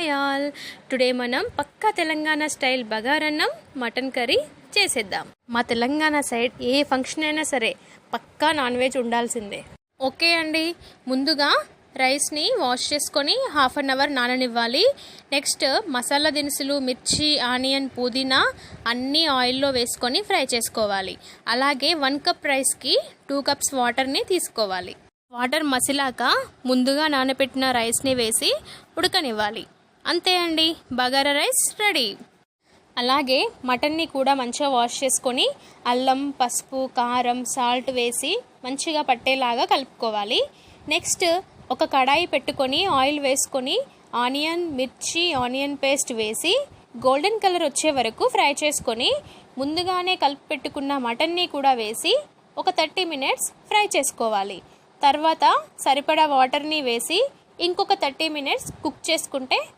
Hi all, today మనం పక్కా Telangana style బగారన్నం మటన్ కర్రీ చేసేద్దాం. మా తెలంగాణ సైడ్ ఏ ఫంక్షన్ అయినా సరే పక్కా నాన్ వెజ్ ఉండాల్సిందే. ఓకే అండి, ముందుగా రైస్ని వాష్ చేసుకొని హాఫ్ అన్ అవర్ నాననివ్వాలి. నెక్స్ట్ మసాలా దినుసులు, మిర్చి, ఆనియన్, పుదీనా అన్నీ ఆయిల్లో వేసుకొని ఫ్రై చేసుకోవాలి. అలాగే 1 కప్ రైస్కి 2 కప్స్ వాటర్ని తీసుకోవాలి. వాటర్ మసిలాక ముందుగా నానబెట్టిన రైస్ని వేసి ఉడకనివ్వాలి. అంతే అండి, బగారా రైస్ రెడీ. అలాగే మటన్ని కూడా మంచిగా వాష్ చేసుకొని అల్లం, పసుపు, కారం, సాల్ట్ వేసి మంచిగా పట్టేలాగా కలుపుకోవాలి. నెక్స్ట్ ఒక కడాయి పెట్టుకొని ఆయిల్ వేసుకొని ఆనియన్, మిర్చి, ఆనియన్ పేస్ట్ వేసి గోల్డెన్ కలర్ వచ్చే వరకు ఫ్రై చేసుకొని ముందుగానే కలిపి పెట్టుకున్న మటన్ని కూడా వేసి ఒక 30 మినిట్స్ ఫ్రై చేసుకోవాలి. తర్వాత సరిపడా వాటర్ని వేసి ఇంకొక 30 మినిట్స్ కుక్ చేసుకుంటే